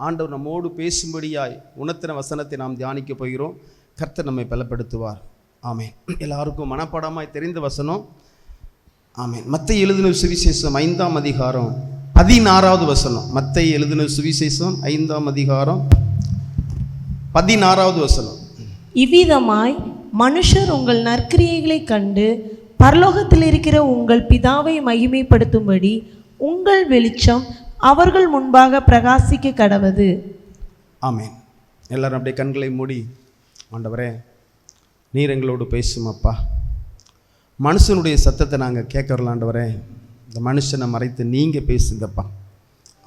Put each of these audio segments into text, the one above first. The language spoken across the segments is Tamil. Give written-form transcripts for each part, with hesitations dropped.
ஆண்டவர் நம்மோடு பேசும்படியாய் உணர்த்தின வசனத்தை நாம் தியானிக்க போகிறோம். கர்த்தர் நம்மை பலப்படுத்துவார். ஆமென். எல்லாருக்கும் மனப்பாடமாய் தெரிந்த வசனம். ஆமென். மத்தேயு எழுதின சுவிசேஷம் 5ஆம் அதிகாரம் 16வது வசனம். மத்தேயு எழுதின சுவிசேஷம் 5ஆம் அதிகாரம் 16வது வசனம். இவ்விதமாய் மனுஷர் உங்கள் நற்கிரியைகளை கண்டு பரலோகத்தில் இருக்கிற உங்கள் பிதாவை மகிமைப்படுத்தும்படி உங்கள் வெளிச்சம் அவர்கள் முன்பாக பிரகாசிக்க கடவது. ஆமென். எல்லாரும் அப்படியே கண்களை மூடி, ஆண்டவரே நீர் எங்களோடு பேசும் அப்பா. மனுஷனுடைய சத்தத்தை நாங்கள் கேட்கறோம் ஆண்டவரே. இந்த மனுஷனை மறைத்து நீங்கள் பேசுங்கப்பா.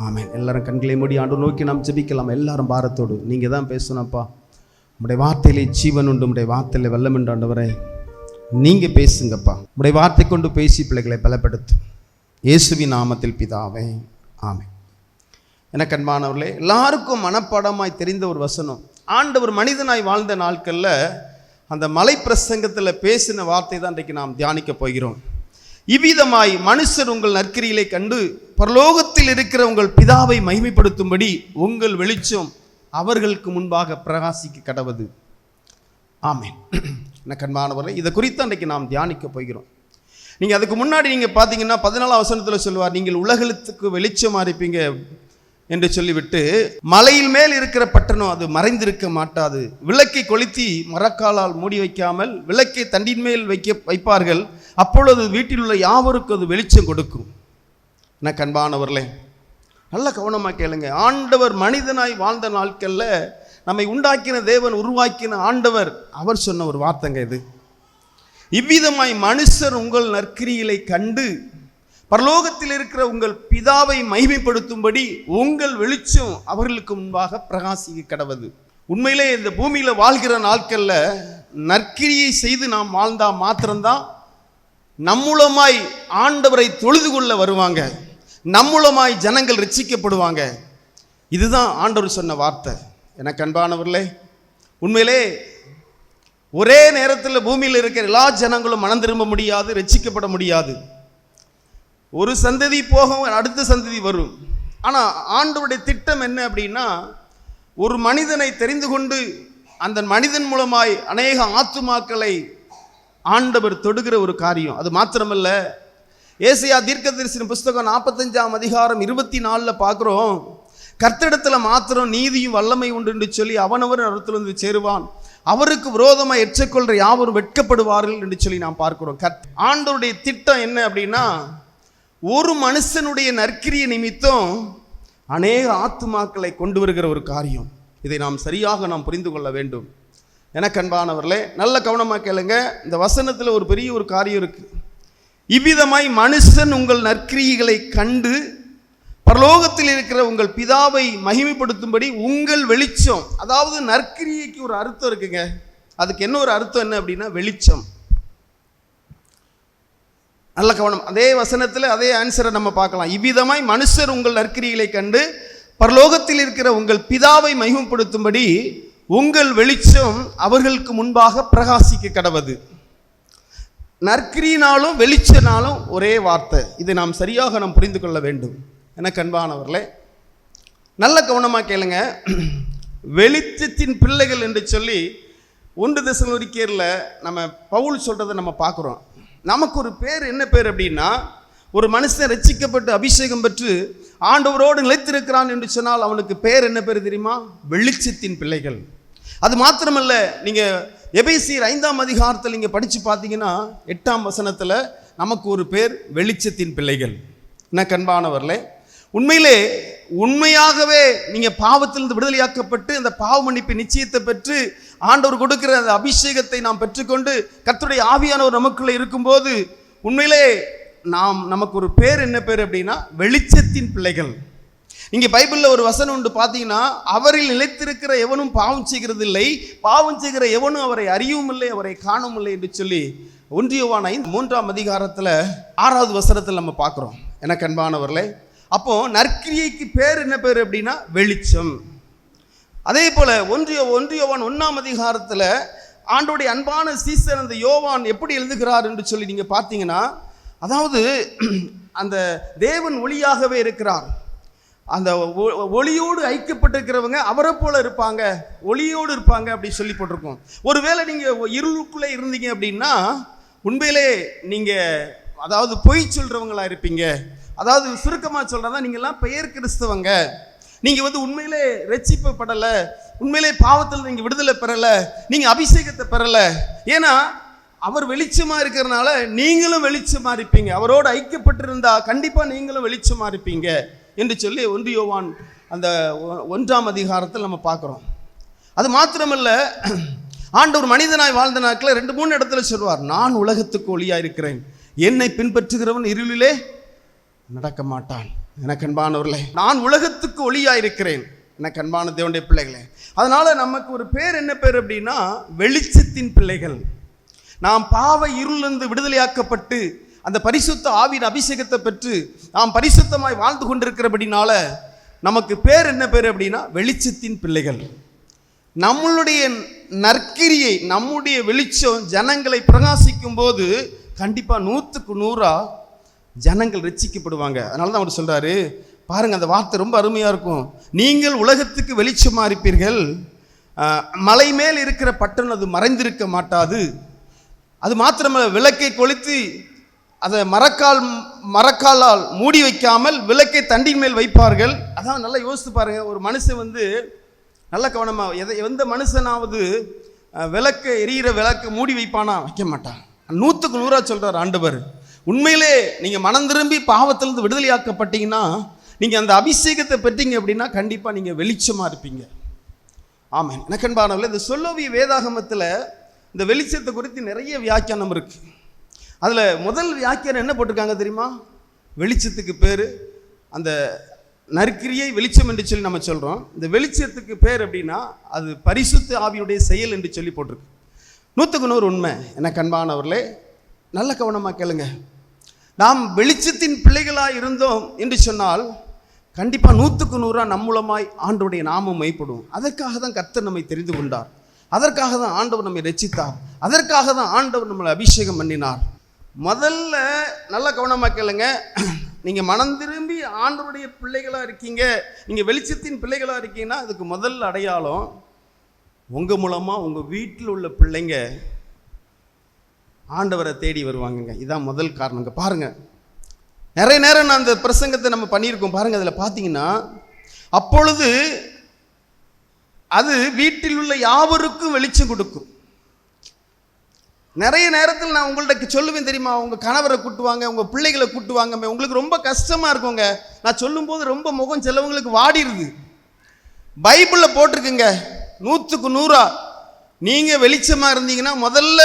ஆமென். எல்லாரும் கண்களை மூடி ஆண்டவர் நோக்கி நாம் ஜெபிக்கலாம். எல்லாரும் பாரத்தோடு நீங்கள் தான் பேசணும்ப்பா. உம்முடைய வார்த்தையிலே ஜீவன் உண்டு, உம்முடைய வார்த்தையிலே வெள்ளம் உண்டு ஆண்டவரே. நீங்கள் பேசுங்கப்பா. உம்முடைய வார்த்தை கொண்டு பேசி பிள்ளைகளை பலப்படுத்தும். இயேசுவின் நாமத்தில் பிதாவே, ஆமென். எனக்கு அன்பானவர்களே, எல்லாருக்கும் மனப்பாடமாய் தெரிந்த ஒரு வசனம். ஆண்டவர் மனிதனாய் வாழ்ந்த நாட்களில் அந்த மலை பிரசங்கத்தில் பேசின வார்த்தை தான் இன்றைக்கு நாம் தியானிக்க போகிறோம். இவ்விதமாய் மனுஷர் உங்கள் நற்கிரிகளை கண்டு பரலோகத்தில் இருக்கிற உங்கள் பிதாவை மகிமைப்படுத்தும்படி உங்கள் வெளிச்சம் அவர்களுக்கு முன்பாக பிரகாசிக்க கடவது. ஆமென். எனக்கு அன்பானவர்களே, இதை குறித்து அன்றைக்கு நாம் தியானிக்க போகிறோம். நீங்கள் அதுக்கு முன்னாடி நீங்கள் பார்த்தீங்கன்னா 14ஆம் வசனத்தில் சொல்லுவார், நீங்கள் உலகத்துக்கு வெளிச்சமாக இருப்பீங்க என்று சொல்லிவிட்டு, மலையில் மேல் இருக்கிற பட்டணம் அது மறைந்திருக்க மாட்டாது. விளக்கை கொளுத்தி மரக்காலால் மூடி வைக்காமல் விளக்கை தண்டின் மேல் வைப்பார்கள். அப்பொழுது வீட்டில் உள்ள யாவருக்கும் அது வெளிச்சம் கொடுக்கும். எனக்கு அன்பானவர்களே, நல்ல கவனமாக கேளுங்க. ஆண்டவர் மனிதனாய் வாழ்ந்த நாட்களில் நம்மை உண்டாக்கின தேவன், உருவாக்கின ஆண்டவர், அவர் சொன்ன ஒரு வார்த்தைங்க இது. இவ்விதமாய் மனுஷர் உங்கள் நற்கிரிகளை கண்டு பரலோகத்தில் இருக்கிற உங்கள் பிதாவை மகிமைப்படுத்தும்படி உங்கள் வெளிச்சம் அவர்களுக்கு முன்பாக பிரகாசிக்க கடவது. உண்மையிலே இந்த பூமியில் வாழ்கிற நாட்களில் நற்கிரியை செய்து நாம் வாழ்ந்தால் மாத்திரம்தான் நம்மூலமாய் ஆண்டவரை தொழுது கொள்ள வருவாங்க, நம்மூலமாய் ஜனங்கள் ரட்சிக்கப்படுவாங்க. இதுதான் ஆண்டவர் சொன்ன வார்த்தை. எனக்கு அன்பானவர்களே, உண்மையிலே ஒரே நேரத்தில் பூமியில் இருக்கிற எல்லா ஜனங்களும் மனம் திரும்ப முடியாது, ரட்சிக்கப்பட முடியாது. ஒரு சந்ததி போகும், அடுத்த சந்ததி வரும். ஆனால் ஆண்டவருடைய திட்டம் என்ன அப்படின்னா, ஒரு மனிதனை தெரிந்து கொண்டு அந்த மனிதன் மூலமாய் அநேக ஆத்துமாக்களை ஆண்டவர் தொடுகிற ஒரு காரியம். அது மாத்திரமல்ல, ஏசாயா தீர்க்கதரிசன புஸ்தகம் 45ஆம் அதிகாரம் 24 பார்க்குறோம், கர்த்தரிடத்தில் மாத்திரம் நீதியும் வல்லமை உண்டு என்று சொல்லி அவனவர் இடத்துல வந்து சேருவான், அவருக்கு விரோதமாக எச்சக்கொள்கிற யாவரும் வெட்கப்படுவார்கள் என்று சொல்லி நாம் பார்க்கிறோம். ஆண்டவருடைய திட்டம் என்ன அப்படின்னா, ஒரு மனுஷனுடைய நற்கிரிய நிமித்தம் அநேக ஆத்துமாக்களை கொண்டு வருகிற ஒரு காரியம். இதை நாம் சரியாக நாம் புரிந்து கொள்ள வேண்டும். எனக்கு அன்பானவர்களே, நல்ல கவனமாக கேளுங்க. இந்த வசனத்தில் ஒரு பெரிய ஒரு காரியம் இருக்கு. இவ்விதமாய் மனுஷன் உங்கள் நற்கிரியைகளை கண்டு பரலோகத்தில் இருக்கிற உங்கள் பிதாவை மகிமைப்படுத்தும்படி உங்கள் வெளிச்சம். அதாவது நற்கிரியைக்கு ஒரு அர்த்தம் இருக்குங்க. அதுக்கு என்ன ஒரு அர்த்தம் என்ன அப்படின்னா, வெளிச்சம். நல்ல கவனம். அதே வசனத்தில் அதே ஆன்சரை நம்ம பார்க்கலாம். இவ்விதமாய் மனுஷர் உங்கள் நற்கிரியைகளை கண்டு பரலோகத்தில் இருக்கிற உங்கள் பிதாவை மகிமைப்படுத்தும்படி உங்கள் வெளிச்சம் அவர்களுக்கு முன்பாக பிரகாசிக்க கடவது. நற்கிரியினாலும் வெளிச்சனாலும் ஒரே வார்த்தை. இதை நாம் சரியாக நாம் புரிந்து கொள்ள வேண்டும். எனக்கு அன்பானவர்களே, நல்ல கவனமாக கேளுங்க. வெளிச்சத்தின் பிள்ளைகள் என்று சொல்லி 1 தெசலோனிக்கேயரில் நம்ம பவுல் சொல்கிறத நம்ம பார்க்குறோம். நமக்கு ஒரு பேர், என்ன பேர் அப்படின்னா, ஒரு மனுஷன் ரட்சிக்கப்பட்டு அபிஷேகம் பெற்று ஆண்டவரோடு நிலைத்திருக்கிறான் என்று சொன்னால் அவனுக்கு பேர் என்ன பேர் தெரியுமா? வெளிச்சத்தின் பிள்ளைகள். அது மாத்திரமல்ல, நீங்கள் எபேசியர் 5ஆம் அதிகாரத்தில் நீங்கள் படித்து பார்த்தீங்கன்னா 8ஆம் வசனத்தில் நமக்கு ஒரு பேர் வெளிச்சத்தின் பிள்ளைகள். என்ன கண்பானவர்களே, உண்மையிலே உண்மையாகவே நீங்கள் பாவத்திலிருந்து விடுதலையாக்கப்பட்டு அந்த பாவ மன்னிப்பு நிச்சயத்தை பெற்று ஆண்டவர் கொடுக்கிற அந்த அபிஷேகத்தை நாம் பெற்றுக்கொண்டு கர்த்தருடைய ஆவியானவர் நமக்குள்ளே இருக்கும்போது உண்மையிலே நமக்கு ஒரு பேர், என்ன பேர் அப்படின்னா வெளிச்சத்தின் பிள்ளைகள். இங்கே பைபிளில் ஒரு வசனம் உண்டு பார்த்தீங்கன்னா, அவரில் நிலைத்திருக்கிற எவனும் பாவம் செய்கிறது இல்லை, பாவம் செய்கிற எவனும் அவரை அறியவும் இல்லை, அவரை காணவும் இல்லை என்று சொல்லி 1 யோவான் 3ஆம் அதிகாரத்தில் 6வது வசனத்தில் நம்ம பார்க்குறோம். எனக்கு அன்பானவர்களே, அப்போ நற்கிரியைக்கு பேர் என்ன பேர் அப்படின்னா வெளிச்சம். அதே போல 1 யோவான் 1ஆம் அதிகாரத்தில் ஆண்டோடைய அன்பான சீசன் அந்த யோவான் எப்படி எழுதுகிறார் என்று சொல்லி நீங்கள் பார்த்தீங்கன்னா, அதாவது அந்த தேவன் ஒளியாகவே இருக்கிறார், அந்த ஒளியோடு ஐக்கியப்பட்டிருக்கிறவங்க அவரை போல இருப்பாங்க, ஒளியோடு இருப்பாங்க அப்படி சொல்லி போட்டிருக்கோம். ஒருவேளை நீங்கள் இருளுக்குள்ளே இருந்தீங்க அப்படின்னா உண்மையிலே நீங்கள் அதாவது பொய் சொல்கிறவங்களா இருப்பீங்க. அதாவது சுருக்கமாக சொல்கிறதா, நீங்கள்லாம் பெயர் கிறிஸ்தவங்க, நீங்கள் உண்மையிலே ரட்சிக்கப்படலை, உண்மையிலே பாவத்தில் நீங்கள் விடுதலை பெறலை, நீங்கள் அபிஷேகத்தை பெறலை. ஏன்னா அவர் வெளிச்சமாக இருக்கிறதுனால நீங்களும் வெளிச்சமாக இருப்பீங்க. அவரோடு ஐக்கியப்பட்டிருந்தா கண்டிப்பாக நீங்களும் வெளிச்சமாக இருப்பீங்க என்று சொல்லி 1 யோவான் அந்த 1ஆம் அதிகாரத்தில் நம்ம பார்க்குறோம். அது மாத்திரமல்ல, ஆண்டவர் மனிதனாய் வாழ்ந்த நாட்களில் 2-3 இடத்துல சொல்வார், நான் உலகத்துக்கு ஒளியாக இருக்கிறேன், என்னை பின்பற்றுகிறவன் இருளிலே நடக்க மாட்டான். எனக்கு அன்பானவர்களே, நான் உலகத்துக்கு ஒளியாக இருக்கிறேன் எனக்கு அன்பான தேவனுடைய பிள்ளைகளே. அதனால் நமக்கு ஒரு பேர் என்ன பேர் அப்படின்னா வெளிச்சத்தின் பிள்ளைகள். நாம் பாவ இருளிலிருந்து விடுதலையாக்கப்பட்டு அந்த பரிசுத்த ஆவியின் அபிஷேகத்தை பெற்று நாம் பரிசுத்தமாய் வாழ்ந்து கொண்டிருக்கிறபடினால நமக்கு பேர் என்ன பேர் அப்படின்னா வெளிச்சத்தின் பிள்ளைகள். நம்மளுடைய நற்கிரியை, நம்முடைய வெளிச்சம் ஜனங்களை பிரகாசிக்கும் போது கண்டிப்பாக 100க்கு 100 ஜனங்கள் ரட்சிக்கப்படுவாங்க. அதனால தான் அவர் சொல்கிறாரு பாருங்கள், அந்த வார்த்தை ரொம்ப அருமையாக இருக்கும். நீங்கள் உலகத்துக்கு வெளிச்சமாக இருப்பீர்கள், மலை மேல் இருக்கிற பட்டணம் அது மறைந்திருக்க மாட்டாது. அது மாத்திரமல்ல, விளக்கை கொளுத்தி அதை மரக்காலால் மூடி வைக்காமல் விளக்கை தண்டின் மேல் வைப்பார்கள். அதான் நல்லா யோசித்து பாருங்கள். ஒரு மனுஷன் நல்ல கவனமாக எந்த மனுஷனாவது விளக்கை எரியிற விளக்கை மூடி வைப்பானா? வைக்க மாட்டான். 100க்கு 100 சொல்கிறார் ஆண்டவர். உண்மையிலே நீங்கள் மனம் திரும்பி பாவத்திலிருந்து விடுதலையாக்கப்பட்டீங்கன்னா, நீங்கள் அந்த அபிஷேகத்தை பெற்றீங்க அப்படின்னா கண்டிப்பாக நீங்கள் வெளிச்சமாக இருப்பீங்க. ஆமாம். எனக்கன்பானவர்களே, இந்த சொல்லோவிய வேதாகமத்தில் இந்த வெளிச்சத்தை குறித்து நிறைய வியாக்கியானம் இருக்குது. அதில் முதல் வியாக்கியானம் என்ன போட்டிருக்காங்க தெரியுமா? வெளிச்சத்துக்கு பேர் அந்த நற்கிரியை வெளிச்சம் என்று சொல்லி நம்ம சொல்கிறோம். இந்த வெளிச்சத்துக்கு பேர் அப்படின்னா அது பரிசுத்த ஆவியுடைய செயல் என்று சொல்லி போட்டிருக்கு. 100க்கு 100 உண்மை. எனக்கு அன்பானவர்களே, நல்ல கவனமாக கேளுங்க. நாம் வெளிச்சத்தின் பிள்ளைகளாக இருந்தோம் என்று சொன்னால் கண்டிப்பாக 100க்கு 100 நம் மூலமாய் ஆண்டவருடைய நாமம் மைப்படும். அதற்காக தான் கர்த்தர் நம்மை தெரிந்து கொண்டார், அதற்காக தான் ஆண்டவர் நம்மை ரட்சித்தார், அதற்காக தான் ஆண்டவர் நம்மளை அபிஷேகம் பண்ணினார். முதல்ல நல்ல கவனமாக கேளுங்க. நீங்கள் மனம் திரும்பி ஆண்டவருடைய பிள்ளைகளாக இருக்கீங்க, நீங்கள் வெளிச்சத்தின் பிள்ளைகளாக இருக்கீங்கன்னா அதுக்கு முதல் அடையாளம் உங்கள் மூலமாக உங்கள் வீட்டில் உள்ள பிள்ளைங்க ஆண்டவரை தேடி வருவாங்கங்க. இதுதான் முதல் காரணங்க. பாருங்கள், நிறைய நேரம் நான் அந்த பிரசங்கத்தை நம்ம பண்ணியிருக்கோம். பாருங்கள், அதில் பார்த்தீங்கன்னா அப்பொழுது அது வீட்டில் உள்ள யாவருக்கும் வெளிச்சம் கொடுக்கும். நிறைய நேரத்தில் நான் உங்கள்கிட்ட சொல்லுவேன் தெரியுமா, உங்கள் கணவரை கூட்டுவாங்க, உங்கள் பிள்ளைகளை கூட்டுவாங்க, உங்களுக்கு ரொம்ப கஷ்டமாக இருக்குங்க. நான் சொல்லும்போது ரொம்ப முகம் செல்லவங்களுக்கு வாடிடுது. பைபிளில் போட்டிருக்குங்க 100க்கு 100 நீங்கள் வெளிச்சமாக இருந்தீங்கன்னா முதல்ல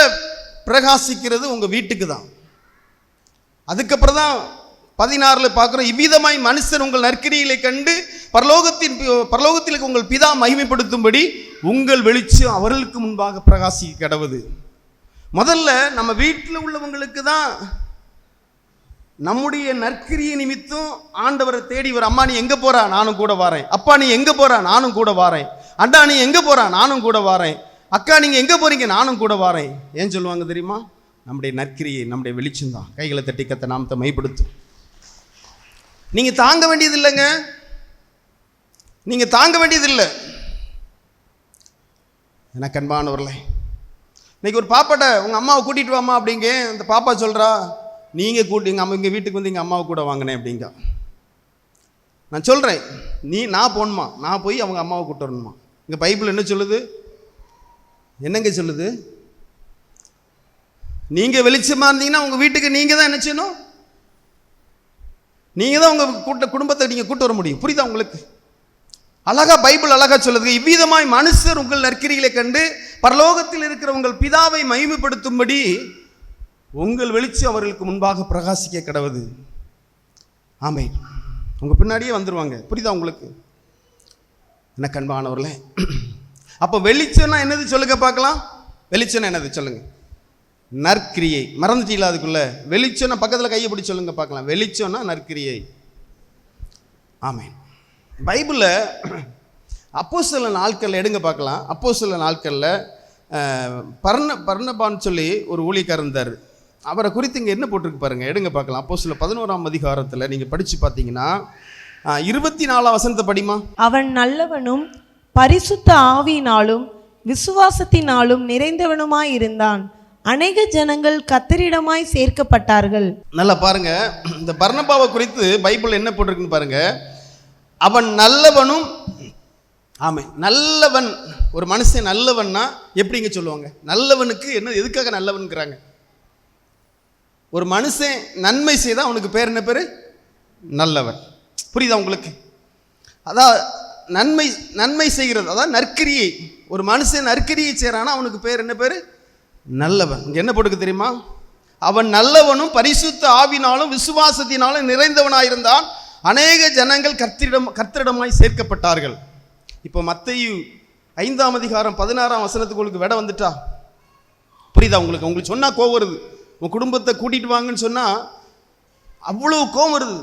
பிரகாசிக்கிறது உங்கள் வீட்டுக்கு தான். அதுக்கப்புறம் தான் 16 பார்க்குறோம், இவ்விதமாய் மனுஷன் உங்கள் நற்கிரிகளை கண்டு பரலோகத்தில் உங்கள் பிதா மகிமைப்படுத்தும்படி உங்கள் வெளிச்சம் அவர்களுக்கு முன்பாக பிரகாசிக்க கடவுது. முதல்ல நம்ம வீட்டில் உள்ளவங்களுக்கு தான் நம்முடைய நற்கிரியை நிமித்தம் ஆண்டவரை தேடி வர. அம்மா நீ எங்கே போகிறா? நானும் கூட வாரேன். அப்பா நீ எங்கே போகிறா? நானும் கூட வாரேன். அண்டா நீ எங்கே போகிறா? நானும் கூட வாரேன். அக்கா நீங்கள் எங்கே போகிறீங்க? நானும் கூட வாரேன். ஏன் சொல்லுவாங்க தெரியுமா? நம்முடைய நற்கிரியை, நம்முடைய வெளிச்சம் தான் கைகளை தட்டி கத்த நாமத்தை மைப்படுத்தும். நீங்கள் தாங்க வேண்டியது இல்லைங்க, நீங்கள் தாங்க வேண்டியதில்லை. எனக்கு அன்பானவர்களே, இன்னைக்கு ஒரு பாப்பாட்ட உங்கள் அம்மாவை கூட்டிகிட்டு வாமா அப்படிங்க. அந்த பாப்பா சொல்கிறா, நீங்கள் எங்கள் வீட்டுக்கு வந்து எங்கள் அம்மாவை கூட வாங்கினேன் அப்படிங்க. நான் சொல்கிறேன், நான் போகணுமா? நான் போய் அவங்க அம்மாவை கூட்டு வரணுமா? இங்கே பைபிள் என்ன சொல்லுது? என்னங்க சொல்லுது? நீங்கள் வெளிச்சமாக இருந்தீங்கன்னா உங்கள் வீட்டுக்கு நீங்கள் தான் என்ன செய்யணும்? நீங்கள் தான் உங்கள் குடும்பத்தை நீங்கள் கூட்டு வர முடியும். புரியுதா உங்களுக்கு? அழகா பைபிள் அழகா சொல்லுது, இவ்விதமாய் மனுஷர் உங்கள் நற்கிரிகளை கண்டு பரலோகத்தில் இருக்கிற உங்கள் பிதாவை மகிமைப்படுத்தும்படி உங்கள் வெளிச்சம் அவர்களுக்கு முன்பாக பிரகாசிக்க கடவுது. ஆமென். உங்கள் பின்னாடியே வந்துடுவாங்க. புரியுதா உங்களுக்கு? என்ன கண்பானவர்களே, அப்போ வெளிச்சம்னா என்னது சொல்லுங்க பார்க்கலாம். வெளிச்சம்னா என்னது சொல்லுங்க? நற்கிரியை. மறந்துட்டீங்களா? அதுக்குள்ள வெளிச்சம்னா பக்கத்தில் கையை பிடிச்சி சொல்லுங்க பார்க்கலாம். வெளிச்சம்னா நற்கிரியை. ஆமென். பைபிளில் அப்போஸ்தலர் நாட்களில் எடுங்க பார்க்கலாம். அப்போஸ்தலர் நாட்களில் பர்னபான்னு சொல்லி ஒரு ஊழியக்காரர் இருந்தார். அவரை குறித்து இங்கே என்ன போட்டிருக்கு பாருங்கள், எடுங்க பார்க்கலாம். அப்போஸ்தலர் 11ஆம் அதிகாரத்தில் நீங்கள் படித்து பார்த்தீங்கன்னா 24 வசனத்தை படிமா. அவன் நல்லவனும் பரிசுத்த ஆவியினாலும் விசுவாசத்தினாலும் நிறைந்தவனுமாயிருந்தான். அநேக ஜனங்கள் கர்த்தரிடமாய் சேர்க்கப்பட்டார்கள். நல்லா பாருங்க, இந்த பர்னபாவை குறித்து பைபிள் என்ன போட்டிருக்குன்னு பாருங்க. அவன் நல்லவனும், ஆமை நல்லவன். ஒரு மனுஷன் நல்லவன்னா எப்படிங்க சொல்லுவாங்க? நல்லவனுக்கு என்ன, எதுக்காக நல்லவனுங்கிறாங்க? ஒரு மனுஷன் நன்மை செய்தால் அவனுக்கு பேர் என்ன பேர்? நல்லவன். புரியுதா உங்களுக்கு? அதான் நன்மை செய்கிறது, அதான் நற்கிரியை. ஒரு மனுஷன் நற்கிரியை செய்கிறானா அவனுக்கு பேர் என்ன பேர்? நல்லவன். இங்கே என்ன போட்டுக்கு தெரியுமா? அவன் நல்லவனும் பரிசுத்த ஆவினாலும் விசுவாசத்தினாலும் நிறைந்தவனாயிருந்தான். அநேக ஜனங்கள் கர்த்தரிடமாய் சேர்க்கப்பட்டார்கள். இப்போ மத்தேயு 5ஆம் அதிகாரம் 16ஆம் வசனத்துக்கு உங்களுக்கு விட வந்துட்டா? புரியுதா உங்களுக்கு? உங்களுக்கு சொன்னால் கோவம் வருது. உன் குடும்பத்தை கூட்டிகிட்டு வாங்கன்னு சொன்னால் அவ்வளோ கோவம் வருது.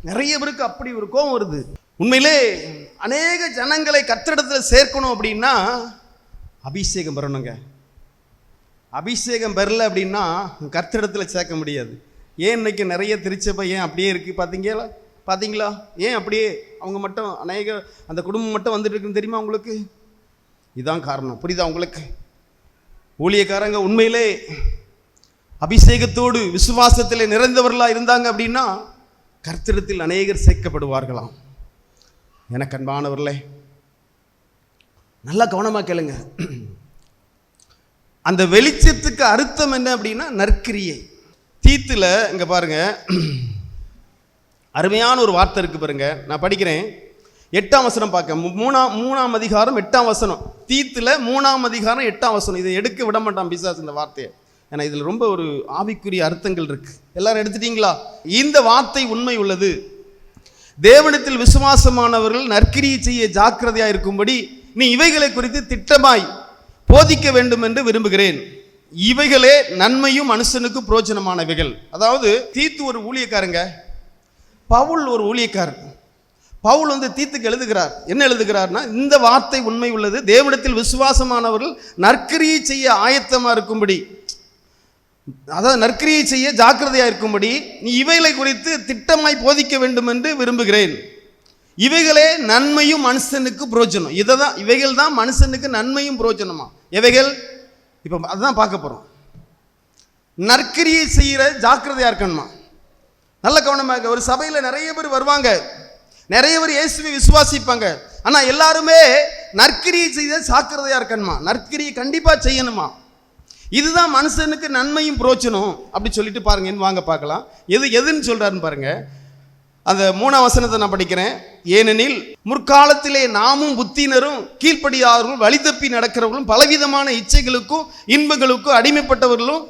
நிறைய பேருக்கு அப்படி ஒரு கோவம் வருது. உண்மையிலே அநேக ஜனங்களை கர்த்தரிடத்தில் சேர்க்கணும் அப்படின்னா அபிஷேகம் பெறணுங்க. அபிஷேகம் பெறல அப்படின்னா கர்த்தரிடத்தில் சேர்க்க முடியாது. ஏன் இன்னைக்கு நிறைய திருச்சபை ஏன் அப்படியே இருக்குது பார்த்தீங்களா? ஏன் அப்படியே அவங்க மட்டும் அநேக அந்த குடும்பம் மட்டும் வந்துட்டு இருக்குன்னு தெரியுமா உங்களுக்கு? இதுதான் காரணம். புரியுதா உங்களுக்கு? ஊழியக்காரங்க உண்மையிலே அபிஷேகத்தோடு விசுவாசத்தில் நிறைந்தவர்களாக இருந்தாங்க அப்படின்னா கர்த்தரிடத்தில் அநேகர் சேர்க்கப்படுவார்களாம். எனக்கு அன்பானவர்களே, நல்லா கவனமாக கேளுங்க. அந்த வெளிச்சத்துக்கு அர்த்தம் என்ன அப்படின்னா நற்கிரியை. தீத்துல இங்கே பாருங்க, அருமையான ஒரு வார்த்தை இருக்கு பாருங்க. நான் படிக்கிறேன். 8ஆம் வசனம் பார்க்க, 3ஆம் அதிகாரம் 8ஆம் வசனம். தீத்துல 3ஆம் அதிகாரம் 8ஆம் வசனம். இதை எடுக்க விட மாட்டான் பிசாசு இந்த வார்த்தையை. ஏன்னா இதில் ரொம்ப ஒரு ஆவிக்குரிய அர்த்தங்கள் இருக்கு. எல்லாரும் எடுத்துட்டீங்களா? இந்த வார்த்தை உண்மை உள்ளது. தேவனிடத்தில் விசுவாசமானவர்கள் நற்கிரியை செய்ய ஜாக்கிரதையாக இருக்கும்படி நீ இவைகளை குறித்து திட்டமாய் போதிக்க வேண்டும் என்று விரும்புகிறேன். இவைகளே நன்மையும் மனுஷனுக்கு புரோஜனமானவைகள். அதாவது தீத்து ஒரு ஊழியக்காரங்க, பவுல் ஒரு ஊழியக்காரர். பவுல் தீத்துக்கு எழுதுகிறார். என்ன எழுதுகிறார்னா, இந்த வார்த்தை உண்மை உள்ளது. தேவனிடத்தில் விசுவாசமானவர்கள் நற்கிரியை செய்ய ஆயத்தமாக இருக்கும்படி, அதாவது நற்கிரியை செய்ய ஜாக்கிரதையாக இருக்கும்படி நீ இவைகளை குறித்து திட்டமாய் போதிக்க வேண்டும் என்று விரும்புகிறேன். இவைகளே நன்மையும் மனுஷனுக்கு புரோஜனம். இவைகள் தான் மனுஷனுக்கு நன்மையும் புரோஜனமா. எவைகள்? இப்போ அதுதான் பார்க்க போகிறோம். நற்கிரியை செய்கிற ஜாக்கிரதையாக இருக்கணுமா? நல்ல கவனமாக. ஒரு சபையில் நிறைய பேர் வருவாங்க, நிறைய பேர் இயேசுவை விசுவாசிப்பாங்க. ஆனால் எல்லாருமே நற்கிரியை செய்த ஜாக்கிரதையாக இருக்கணுமா? நற்கிரியை கண்டிப்பாக செய்யணுமா? இதுதான் மனுஷனுக்கு நன்மையும் புரோஜனம் அப்படி சொல்லிட்டு பாருங்க. வாங்க பார்க்கலாம் எதுன்னு சொல்றாருன்னு பாருங்க. அந்த 3ஆம் வசனத்தை நான் படிக்கிறேன். ஏனெனில் முற்காலத்திலே நாமும் புத்தினரும் கீழ்ப்படியாதவர்களும் வழி தப்பி நடக்கிறவர்களும் பலவிதமான இச்சைகளுக்கும் இன்பங்களுக்கும் அடிமைப்பட்டவர்களும்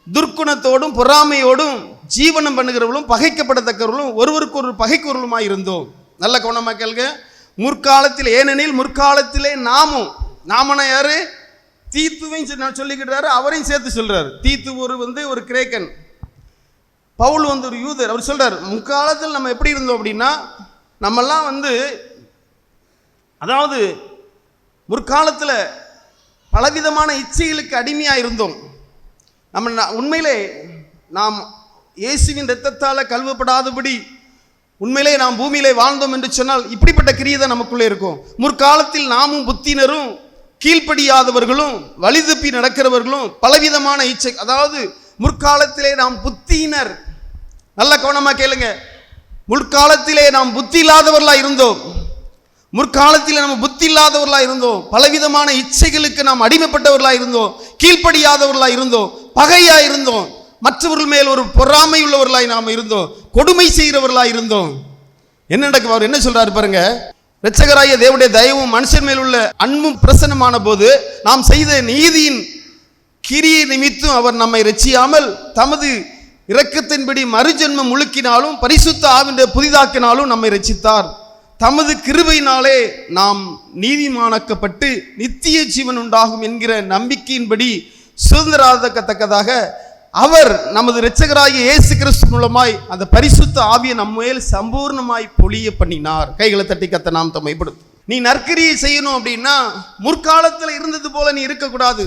துர்க்குணத்தோடும் பொறாமையோடும் ஜீவனம் பண்ணுகிறவர்களும் பகைக்கப்படத்தக்கவர்களும் ஒருவருக்கு ஒரு பகைக்குறவர்களுமாய் இருந்தோம். நல்ல கவனமாக கேளுங்க. முற்காலத்தில், ஏனெனில் முற்காலத்திலே நாமனா யாரு? தீத்துவையும் சொல்லிக்கிட்டாரு, அவரையும் சேர்த்து சொல்றாரு. தீத்து ஒரு கிரேக்கன், பவுல் ஒரு யூதர். அவர் சொல்றாரு, முற்காலத்தில் நம்ம எப்படி இருந்தோம் அப்படின்னா, நம்மெல்லாம் அதாவது முற்காலத்தில் பலவிதமான இச்சைகளுக்கு அடிமையாக இருந்தோம். நம்ம உண்மையிலே நாம் இயேசுவின் இரத்தத்தால் கழுவப்படாதபடி உண்மையிலே நாம் பூமியிலே வாழ்ந்தோம் என்று சொன்னால் இப்படிப்பட்ட கிரியை தான் நமக்குள்ளே இருக்கும். முற்காலத்தில் நாமும் புத்தினரும் கீழ்ப்படியாதவர்களும் வழி தப்பி நடக்கிறவர்களும் பலவிதமான இச்சை, அதாவது முற்காலத்திலே நாம் புத்தியினர். நல்ல கவனமாக கேளுங்க. முற்காலத்திலே நாம் புத்தி இல்லாதவர்களாக இருந்தோம். முற்காலத்தில் நம்ம புத்தி இல்லாதவர்களாக இருந்தோம். பலவிதமான இச்சைகளுக்கு நாம் அடிமைப்பட்டவர்களாக இருந்தோம். கீழ்ப்படியாதவர்களாக இருந்தோம். பகையாக இருந்தோம். மற்றவர்கள் மேல் ஒரு பொறாமை உள்ளவர்களாய் நாம் இருந்தோம். கொடுமை செய்கிறவர்களாக இருந்தோம். என்ன நடக்கும்? அவர் என்ன சொல்றாரு பாருங்க. இரட்சகராகிய தேவனுடைய தயவும் மனுஷன் மேல் உள்ள அன்பும் பிரசன்னமான போது நாம் செய்த நீதியின் கிரியை நிமித்தும் அவர் நம்மை ரட்சியாமல் தமது இரக்கத்தின்படி மறுஜென்மம் முழுக்கினாலும் பரிசுத்த ஆவின் புதிதாக்கினாலும் நம்மை ரட்சித்தார். தமது கிருபையினாலே நாம் நீதிமானாக்கப்பட்டு நித்திய ஜீவன் உண்டாகும் என்கிற நம்பிக்கையின்படி சுதந்திரத்தக்கதாக அவர் நமது இரட்சகராகிய இயேசு கிறிஸ்து மூலமாய் அந்த பரிசுத்த ஆவியை நம்ம மேல் சம்பூர்ணமாய் பொழிய பண்ணினார். கைகளை தட்டி கத்த நாம் தம்மைப்படும். நீ நற்கிரியை செய்யணும் அப்படின்னா முற்காலத்தில் இருந்தது போல நீ இருக்கக்கூடாது.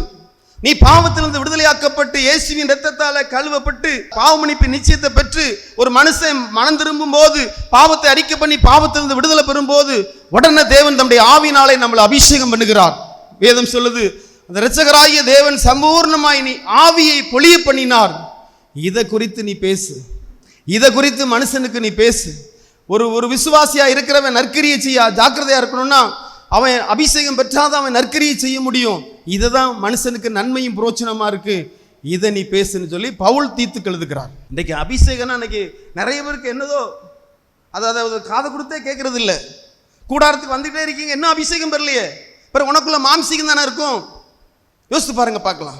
நீ பாவத்திலிருந்து விடுதலையாக்கப்பட்டு இயேசுவின் இரத்தத்தால கழுவப்பட்டு பாவமன்னிப்பு நிச்சயத்தை பெற்று ஒரு மனுஷன் மனம் திரும்பும் போது, பாவத்தை அறிக்கை பண்ணி பாவத்திலிருந்து விடுதலை பெறும் போது உடனே தேவன் தம்முடைய ஆவியினாலே நம்மளை அபிஷேகம் பண்ணுகிறார். வேதம் சொல்லுது, அந்த இரட்சகராகிய தேவன் சம்பூர்ணமாய் நீ ஆவியை பொழிய பண்ணினார். இதை குறித்து நீ பேசு, இதை குறித்து மனுஷனுக்கு நீ பேசு. ஒரு விசுவாசியா இருக்கிறவன் நற்கிரியை செய்ய ஜாக்கிரதையா இருக்கணும்னா அவன் அபிஷேகம் பெற்றாதான் அவன் நற்கிரியை செய்ய முடியும். இதை தான் மனுஷனுக்கு நன்மையும் புரோச்சனமா இருக்கு, இதை நீ பேசுன்னு சொல்லி பவுல் தீத்துக்கு எழுதுகிறார். இன்றைக்கு அபிஷேகம்னா இன்னைக்கு நிறைய பேருக்கு என்னதோ அதாவது காதை கொடுத்தே கேட்கறது இல்லை. கூடாரத்துக்கு வந்துகிட்டே இருக்கீங்க, என்ன அபிஷேகம் பெறலையே, பிறகு உனக்குள்ள மாம்சீகம் தானே இருக்கும். யோசித்து பாருங்க, பார்க்கலாம்,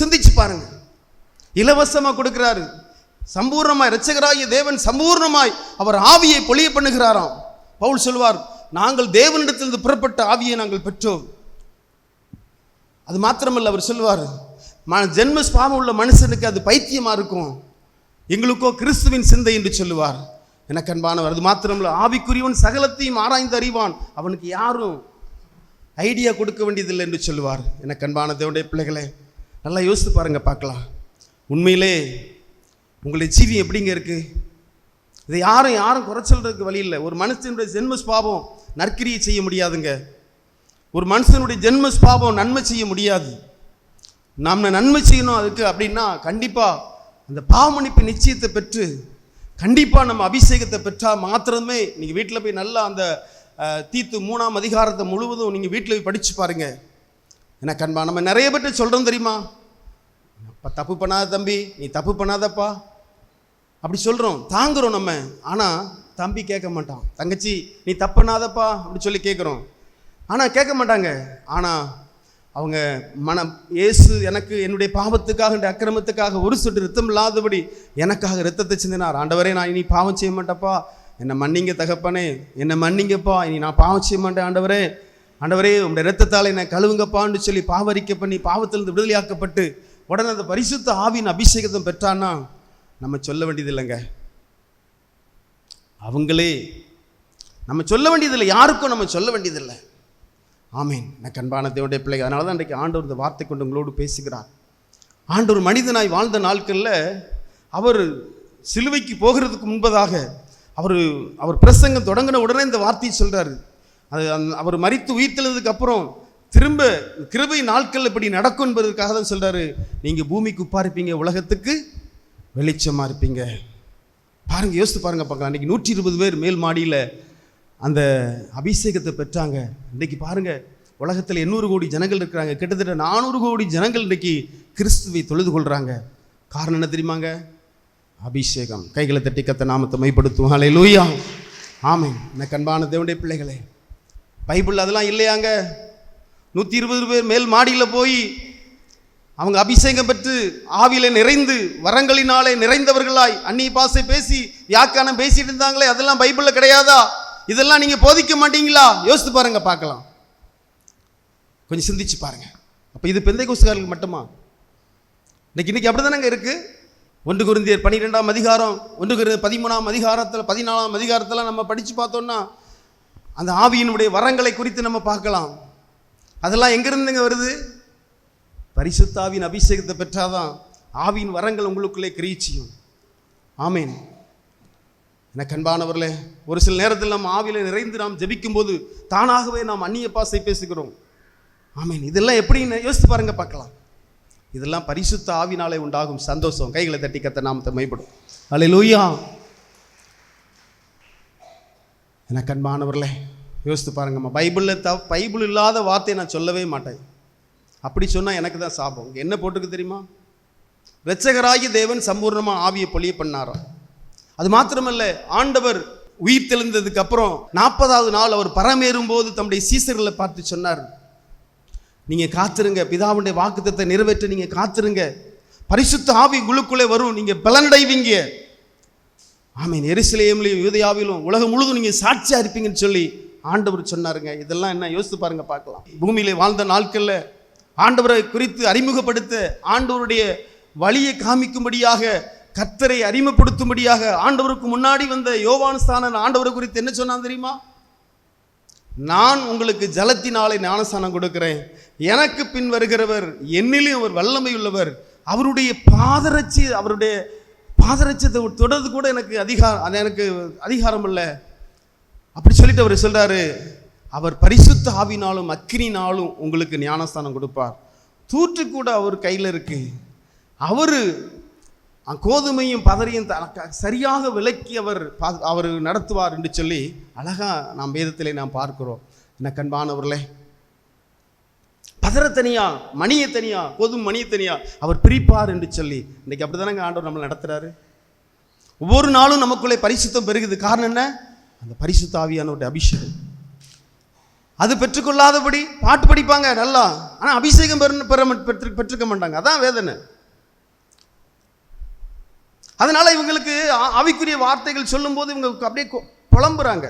சிந்திச்சு பாருங்க. இலவசமா கொடுக்கிறாரு, சம்பூர்ணமாய் இரட்சகராகிய தேவன் சம்பூர்ணமாய் அவர் ஆவியை பொழிய பண்ணுகிறாராம். பவுல் சொல்வார், நாங்கள் தேவனிடத்திலிருந்து புறப்பட்ட ஆவியை நாங்கள் பெற்றோம். அது மாத்திரமல்ல, அவர் சொல்வார், ஜென்ம பாவம் உள்ள மனுஷனுக்கு அது பைத்தியமா இருக்கும், எங்களுக்கோ கிறிஸ்துவின் சிந்தை என்று சொல்லுவார். எனக்கு அன்பானவர், அது மாத்திரமல்ல, ஆவிக்குரியவன் சகலத்தையும் ஆராய்ந்து அறிவான், அவனுக்கு யாரும் ஐடியா கொடுக்க வேண்டியதில்லை என்று சொல்லுவார். எனக்கு அன்பான தேவனுடைய பிள்ளைகளே, நல்லா யோசித்து பாருங்க, பார்க்கலாம். உண்மையிலே உங்களுடைய ஜீவியம் எப்படிங்க இருக்கு? இதை யாரும் குறை சொல்றதுக்கு வழி இல்லை. ஒரு மனுஷனுடைய ஜென்ம பாவம் நற்கிரியை செய்ய முடியாதுங்க. ஒரு மனுஷனுடைய ஜென்ம பாவம் நன்மை செய்ய முடியாது. நாம் நன்மை செய்யணும் அதுக்கு அப்படின்னா கண்டிப்பா அந்த பாவமன்னிப்பு நிச்சயத்தை பெற்று கண்டிப்பா நம்ம அபிஷேகத்தை பெற்றா மாத்திரமே. நீங்க வீட்டில் போய் நல்லா அந்த தீத்து 3ஆம் அதிகாரத்தை முழுவதும் நீங்க வீட்டில் போய் படிச்சு பாருங்க. எனக்கு அன்பா, நம்ம நிறைய பேர்ட்ட சொல்றோம் தெரியுமா, தப்பு பண்ணாத தம்பி, நீ தப்பு பண்ணாதப்பா அப்படி சொல்கிறோம், தாங்குறோம் நம்ம. ஆனால் தம்பி கேட்க மாட்டான், தங்கச்சி நீ தப்பு பண்ணாதப்பா அப்படி சொல்லி கேட்குறோம், ஆனால் கேட்க மாட்டாங்க. ஆனால் அவங்க இயேசு எனக்கு என்னுடைய பாவத்துக்காக என்னுடைய அக்கிரமத்துக்காக ஒரு சொட்டு ரத்தம் இல்லாதபடி எனக்காக ரத்தத்தை சிந்தினார். ஆண்டவரே, நான் இனி பாவம் செய்ய மாட்டேப்பா, என்னை மன்னிங்க தகப்பனே, என்னை மன்னிங்கப்பா, இனி நான் பாவம் செய்ய மாட்டேன் ஆண்டவரே, ஆண்டவரே உங்களுடைய ரத்தத்தால் என்னை கழுவுங்கப்பான்னு சொல்லி பாவரிக்கை பண்ணி பாவத்திலிருந்து விடுதலையாக்கப்பட்டு உடனே அந்த பரிசுத்த ஆவியின் அபிஷேகத்தை பெற்றான்னா நம்ம சொல்ல வேண்டியது இல்லைங்க. அவங்களே நம்ம சொல்ல வேண்டியதில்லை, யாருக்கும் நம்ம சொல்ல வேண்டியதில்லை. ஆமீன். எனக்கு அன்பான தேவனுடைய பிள்ளை, அதனால தான் இன்றைக்கு ஆண்டவர் இந்த வார்த்தை கொண்டு உங்களோடு பேசுகிறார். ஆண்டவர் மனிதனாய் வாழ்ந்த நாட்களில் அவர் சிலுவைக்கு போகிறதுக்கு முன்பதாக அவர் பிரசங்கம் தொடங்கின உடனே இந்த வார்த்தையை சொல்கிறாரு. அவர் மரித்து உயிர்த்தெழுந்ததுக்கு அப்புறம் திரும்ப கிருபை நாட்கள் இப்படி நடக்கும் என்பதற்காக தான் சொல்கிறாரு, நீங்கள் பூமிக்கு உப்பா இருப்பீங்க, உலகத்துக்கு வெளிச்சமாக இருப்பீங்க. பாருங்கள், யோசித்து பாருங்கள் பார்க்கலாம். அன்றைக்கி 120 பேர் மேல் மாடியில் அந்த அபிஷேகத்தை பெற்றாங்க. இன்றைக்கி பாருங்கள், உலகத்தில் 800 கோடி ஜனங்கள் இருக்கிறாங்க, கிட்டத்தட்ட 400 கோடி ஜனங்கள் இன்றைக்கி கிறிஸ்துவை தொழுது கொள்கிறாங்க. காரணம் என்ன தெரியுமாங்க? அபிஷேகம். கைகளை தட்டி கர்த்தர் நாமத்தை மைப்படுத்துவோம். ஹல்லேலூயா. ஆமென். எனக்கு அன்பான தேவனுடைய பிள்ளைகளே, பைபிள் அதெல்லாம் இல்லையாங்க? 120 பேர் மேல் மாடியில் போய் அவங்க அபிஷேகம் பெற்று ஆவியில நிறைந்து வரங்களினாலே நிறைந்தவர்களாய் அந்நிய பாஷை பேசி வியாக்கியானம் பேசிட்டு இருந்தாங்களே, அதெல்லாம் பைபிள்ல கிடையாதா? இதெல்லாம் நீங்க போதிக்க மாட்டீங்களா? யோசித்து பாருங்க, பார்க்கலாம், கொஞ்சம் சிந்திச்சு பாருங்க. அப்ப இது பெந்தைக்கோஸ்துக்காரர்களுக்கு மட்டுமா? இன்னைக்கு அப்படிதானங்க இருக்கு. 1 கொரிந்தியர் 12ஆம் அதிகாரம், 1 கொரிந்தியர் 13ஆம் அதிகாரத்தில் 14ஆம் அதிகாரத்தில் நம்ம படிச்சு பார்த்தோம்னா அந்த ஆவியினுடைய வரங்களை குறித்து நம்ம பார்க்கலாம். அதெல்லாம் எங்கிருந்துங்க வருது? பரிசுத்த ஆவியின் அபிஷேகத்தை பெற்றாதான் ஆவியின் வரங்கள் உங்களுக்குள்ளே கிரியை செய்யும். ஆமீன். எனக்கு அன்பானவர்களே, ஒரு சில நேரத்தில் நம்ம ஆவியில நிறைந்து நாம் ஜெபிக்கும் போது தானாகவே நாம் அந்நிய பாஷை பேசுகிறோம். ஆமீன். இதெல்லாம் எப்படின்னு யோசித்து பாருங்க, பார்க்கலாம். இதெல்லாம் பரிசுத்த ஆவினாலே உண்டாகும் சந்தோஷம். கைகளை தட்டி கர்த்தர் நாமத்தை மைப்படும். ஹல்லேலூயா. எனக்கு அன்பானவர்களே, யோசித்து பாருங்கம்மா. பைபிள் இல்லாத வார்த்தையை நான் சொல்லவே மாட்டேன். அப்படி சொன்னால் எனக்கு தான் சாபம். என்ன போட்டிருக்கு தெரியுமா? இரட்சகராகிய தேவன் சம்பூர்ணமாக ஆவியை பொழிய பண்ணாராம். அது மாத்திரமல்ல, ஆண்டவர் உயிர் தெழுந்ததுக்கு அப்புறம் 40வது நாள் அவர் பரமேறும் போது தம்முடைய சீசர்களை பார்த்து சொன்னார், நீங்கள் காத்திருங்க, பிதாவுடைய வாக்குத்தத்தை நிறைவேற்ற நீங்கள் காத்திருங்க, பரிசுத்த ஆவி உங்களுக்குள்ளே வரும், நீங்கள் பலனடைவீங்க. ஆமீன். எருசலேமிலும் யூதேயாவிலும் உலகம் முழுதும் நீங்கள் சாட்சியாக இருப்பீங்கன்னு சொல்லி ஆண்டவர் சொன்னாருங்க. இதெல்லாம் என்ன யோசித்து பாருங்க, பார்க்கலாம். பூமியிலே வாழ்ந்த நாட்களில் ஆண்டவரை குறித்து அறிமுகப்படுத்த, ஆண்டவருடைய வழியை காமிக்கும்படியாக, கர்த்தரை அறிமுகப்படுத்தும்படியாக ஆண்டவருக்கு முன்னாடி வந்த யோவான் ஸ்நானன் ஆண்டவரை குறித்து என்ன சொன்னான் தெரியுமா? நான் உங்களுக்கு ஜலத்தினாலே ஞானஸ்நானம் கொடுக்கிறேன், எனக்கு பின் வருகிறவர் என்னிலும் அவர் வல்லமை உள்ளவர், அவருடைய பாதரட்சத்தை தொடர்ந்து கூட எனக்கு அதிகாரம் இல்லை அப்படி சொல்லிட்டு அவர் சொல்றாரு, அவர் பரிசுத்த ஆவினாலும் அக்கினினாலும் உங்களுக்கு ஞானஸ்தானம் கொடுப்பார், தூற்று கூட அவர் கையில் இருக்கு, அவரு கோதுமையும் பதரையும் சரியாக விலக்கி அவர் நடத்துவார் என்று சொல்லி அழகா நாம் வேதத்திலே நாம் பார்க்கிறோம். என்ன கண்பானவர்களே, பதரை தனியா மணியை தனியா கோதுமை மணியை தனியா அவர் பிரிப்பார் என்று சொல்லி இன்னைக்கு அப்படிதானங்க ஆண்டவர் நம்மளை நடத்துறாரு. ஒவ்வொரு நாளும் நமக்குள்ளே பரிசுத்தம் பெருகுது. காரணம் என்ன? அந்த பரிசுத்த ஆவியானவருடைய அபிஷேகம். அது பெற்றுக்கொள்ளாதபடி பாட்டு படிப்பாங்க நல்லா, ஆனா அபிஷேகம் பெற்றுக்க மாட்டாங்க. அதான் வேதனை. அதனால இவங்களுக்கு ஆவிக்குரிய வார்த்தைகள் சொல்லும் போது இவங்க அப்படியே புலம்புறாங்க,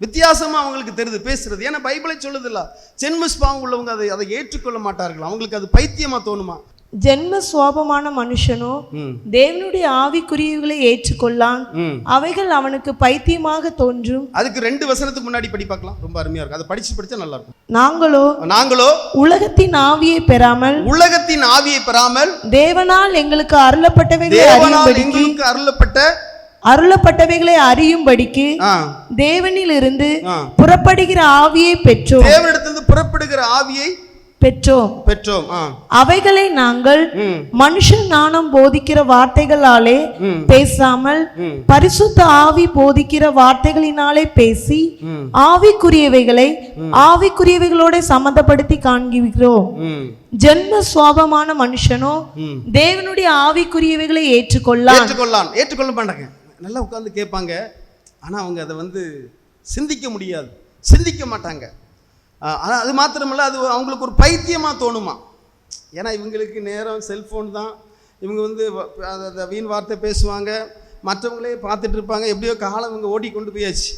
வித்தியாசமா அவங்களுக்கு தெரியுது பேசுறது. ஏன்னா பைபிளை சொல்லுதில்ல, ஜென்மஸ்பாவம் உள்ளவங்க அதை ஏற்றுக்கொள்ள மாட்டார்கள், அவங்களுக்கு அது பைத்தியமா தோணுமா. ஜென்ம சுவாபமான மனுஷனோ தேவனுடைய ஆவிக்குரியவைகளை ஏற்றுக்கொள்ளான், அவைகள் அவனுக்கு பைத்தியமாக தோன்றும். அதுக்கு 2 வசனத்துக்கு முன்னாடி படி பார்க்கலாம், ரொம்ப அருமையா இருக்கும். அதை படிச்சா நல்லா இருக்கும். நாங்களோ உலகத்தின் ஆவியை பெறாமல் தேவனால் எங்களுக்கு அருளப்பட்டவைகளை அறியும்படிக்கு தேவனில் இருந்து புறப்படுகிற ஆவியை பெற்றோம். தேவனிடத்திலிருந்து புறப்படுகிற ஆவியை பெற்றோம். அவைகளை நாங்கள் மனுஷன் ஞானம் போதிக்கிற வார்த்தைகளாலே பேசாமல் பரிசுத்த ஆவி போதிக்கிற வார்த்தைகளினாலே பேசி ஆவிக்குரியவைகளோட சம்பந்தப்படுத்தி காண்கிறோம். ஜென்ம சுவாபமான மனுஷனோ தேவனுடைய ஆவிக்குரியவைகளை ஏற்றுக்கொள்ள மாட்டாங்க. நல்லா உட்கார்ந்து கேட்பாங்க, ஆனா அவங்க அதை சிந்திக்க மாட்டாங்க. ஆனால் அது மாத்திரமல்ல, அது அவங்களுக்கு ஒரு பைத்தியமாக தோணுமா. ஏன்னா இவங்களுக்கு நேரம் செல்ஃபோன் தான், இவங்க அந்த வீண் வார்த்தை பேசுவாங்க, மற்றவங்களே பார்த்துட்டு இருப்பாங்க, எப்படியோ காலம் இவங்க ஓடி கொண்டு போயாச்சு,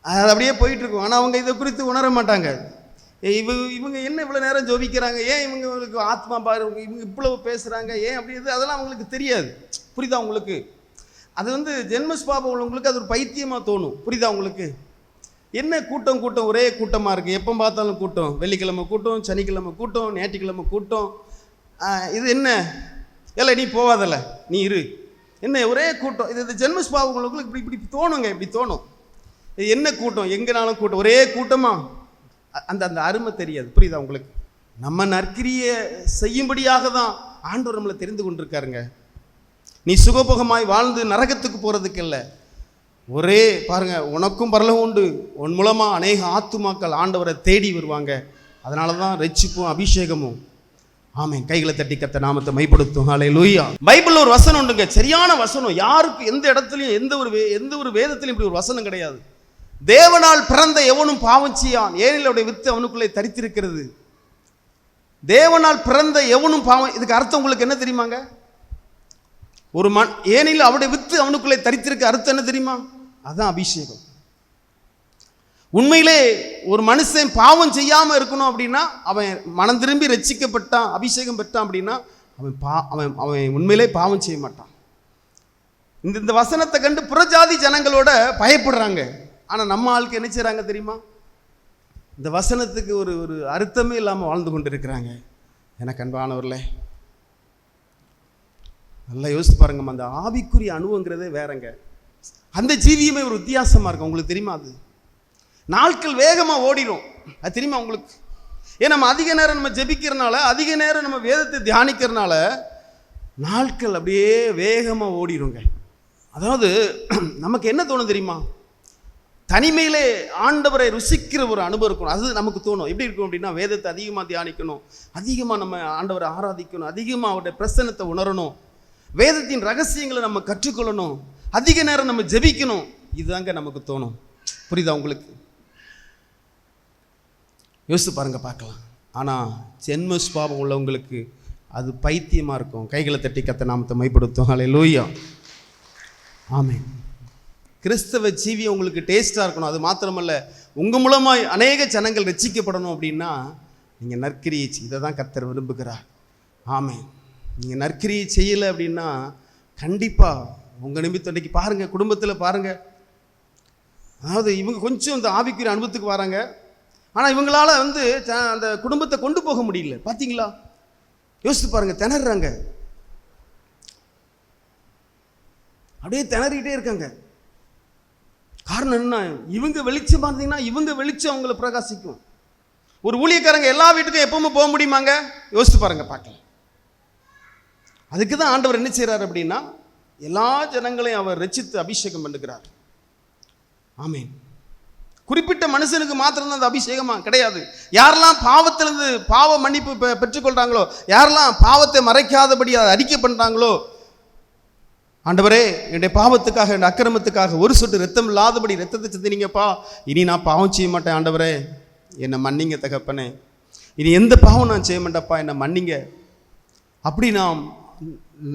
அது அப்படியே போயிட்டுருக்கும். ஆனால் அவங்க இதை குறித்து உணர மாட்டாங்க. இவங்க என்ன இவ்வளோ நேரம் ஜோபிக்கிறாங்க, ஏன் இவங்களுக்கு ஆத்மா பாரு, இவங்க இவ்வளவு பேசுகிறாங்க ஏன் அப்படி, அதெல்லாம் அவங்களுக்கு தெரியாது. புரியுதா உங்களுக்கு? அது ஜென்மஸ்பாபம் உள்ளவங்களுக்கு அது ஒரு பைத்தியமாக தோணும். புரியுதா உங்களுக்கு? என்ன கூட்டம் ஒரே கூட்டமாக இருக்குது, எப்போ பார்த்தாலும் கூட்டம், வெள்ளிக்கிழமை கூட்டம், சனிக்கிழமை கூட்டம், ஞாயிற்றுக்கிழமை கூட்டம். இது என்ன இல்லை, நீ போவாதல்ல, நீ இரு, என்ன ஒரே கூட்டம். இது ஜென்மஸ்பாவங்களுக்கு இப்படி தோணுங்க, இப்படி தோணும். இது என்ன கூட்டம், எங்கேனாலும் கூட்டம், ஒரே கூட்டமாக அந்த அருமை தெரியாது. புரியுதா உங்களுக்கு? நம்ம நற்கிரியை செய்யும்படியாக தான் ஆண்டவர் நம்மளை தெரிந்து கொண்டிருக்காருங்க. நீ சுகபோகமாய் வாழ்ந்து நரகத்துக்கு போகிறதுக்கு இல்லை. ஒரே பாருங்க, உனக்கும் பரலோகம் உண்டு, உன் மூலமா அநேக ஆத்துமாக்கள் ஆண்டவரை தேடி வருவாங்க. அதனால தான் ரட்சிப்பும் அபிஷேகமும். ஆமென். கைகளை தட்டி கர்த்தர் நாமத்தை மைப்படுத்தும். ஹல்லேலூயா. பைபிள்ல ஒரு வசனம் உண்டுங்க, சரியான வசனம். யாருக்கு எந்த இடத்துலையும் எந்த ஒரு வேதத்திலையும் இப்படி ஒரு வசனம் கிடையாது. தேவனால் பிறந்த எவனும் பாவம் செய்யான், ஏனெனில் அவருடைய வித்து அவனுக்குள்ளே தரித்திருக்கிறது. தேவனால் பிறந்த எவனும் பாவம், இதுக்கு அர்த்தம் உங்களுக்கு என்ன தெரியுமாங்க? ஏனெனில் அவருடைய வித்து அவனுக்குள்ளே தரித்திருக்க அர்த்தம் என்ன தெரியுமா? அதான் அபிஷேகம். உண்மையிலே ஒரு மனுஷன் பாவம் செய்யாமல் இருக்கணும் அப்படின்னா, அவன் மனம் திரும்பி ரட்சிக்கப்பட்டான், அபிஷேகம் பெற்றான் அப்படின்னா அவன் உண்மையிலே பாவம் செய்ய மாட்டான். இந்த வசனத்தை கண்டு புறஜாதி ஜனங்களோட பயப்படுறாங்க. ஆனால் நம்ம ஆளுக்கு என்ன செய்கிறாங்க தெரியுமா? இந்த வசனத்துக்கு ஒரு அர்த்தமே இல்லாமல் வாழ்ந்து கொண்டு இருக்கிறாங்க. எனக்கு அன்பானவர்களே, நல்லா யோசித்து பாருங்கம்மா. அந்த ஆவிக்குரிய அணுவங்கிறதே வேறங்க. அந்த ஜீவியமே ஒரு வித்தியாசமாக இருக்கும். உங்களுக்கு தெரியுமா? அது நாட்கள் வேகமாக ஓடிடும். அது தெரியுமா உங்களுக்கு? ஏன் நம்ம அதிக நேரம் நம்ம ஜெபிக்கிறனால, அதிக நேரம் நம்ம வேதத்தை தியானிக்கிறனால நாட்கள் அப்படியே வேகமாக ஓடிடுங்க. அதாவது நமக்கு என்ன தோணும் தெரியுமா? தனிமையிலே ஆண்டவரை ருசிக்கிற ஒரு அனுபவம் இருக்கணும். அது நமக்கு தோணும். எப்படி இருக்கும் அப்படின்னா, வேதத்தை அதிகமாக தியானிக்கணும், அதிகமாக நம்ம ஆண்டவரை ஆராதிக்கணும், அதிகமாக அவருடைய பிரசன்னத்தை உணரணும், வேதத்தின் ரகசியங்களை நம்ம கற்றுக்கொள்ளணும், அதிக நேரம் நம்ம ஜெபிக்கணும். இதுதாங்க நமக்கு தோணும். புரியுதா உங்களுக்கு? யோசித்து பாருங்க, பார்க்கலாம். ஆனால் ஜென்மஸ்பாவம் உள்ளவங்களுக்கு அது பைத்தியமாக இருக்கும். கைகளை தட்டி கர்த்தர் நாமத்தை மைப்படுத்தும். ஹல்லேலூயா. ஆமென். கிறிஸ்தவ ஜீவி உங்களுக்கு டேஸ்ட்டாக இருக்கணும். அது மாத்திரமல்ல, உங்கள் மூலமாக அநேக ஜனங்கள் ரட்சிக்கப்படணும் அப்படின்னா நீங்கள் நற்கிரியை இதை தான் கர்த்தர் விரும்புகிறார். ஆமென். நீங்கள் நற்கிரியை செய்யலை அப்படின்னா கண்டிப்பாக உங்கள் நிமித்தம் இன்றைக்கி பாருங்கள், குடும்பத்தில் பாருங்கள், அதாவது இவங்க கொஞ்சம் இந்த ஆவிக்குரிய அனுபவத்துக்கு வராங்க, ஆனால் இவங்களால வந்து அந்த குடும்பத்தை கொண்டு போக முடியல. பார்த்தீங்களா? யோசித்து பாருங்க, திணறாங்க, அப்படியே திணறிக்கிட்டே இருக்காங்க. காரணம் என்ன? இவங்க வெளிச்சம் பார்த்தீங்கன்னா இவங்க வெளிச்சம் அவங்களை பிரகாசிக்கும். ஒரு ஊழியக்காரங்க எல்லா வீட்டுக்கும் எப்பவுமே போக முடியுமாங்க? யோசித்து பாருங்க, பார்க்கலாம். அதுக்கு தான் ஆண்டவர் என்ன செய்கிறார் அப்படின்னா, எல்லா ஜனங்களையும் அவர் ரட்சித்து அபிஷேகம் பண்ணுகிறார். ஆமீன். குறிப்பிட்ட மனுஷனுக்கு மாத்திரம் அந்த அபிஷேகமா கிடையாது. யாரெல்லாம் பாவத்திலிருந்து பாவ மன்னிப்பு பெற்றுக்கொள்றாங்களோ, யாரெல்லாம் பாவத்தை மறைக்காதபடி அதை அறிக்கை பண்றாங்களோ, ஆண்டவரே என்னுடைய பாவத்துக்காக என் அக்கிரமத்துக்காக ஒரு சொட்டு ரத்தம் இல்லாதபடி ரத்தத்தை சிந்தினீங்கப்பா, இனி நான் பாவம் செய்ய மாட்டேன் ஆண்டவரே, என்னை மன்னிங்க தகப்பனே, இனி எந்த பாவம் நான் செய்ய மாட்டேன்ப்பா, என்னை மன்னிங்க. அப்படி நாம்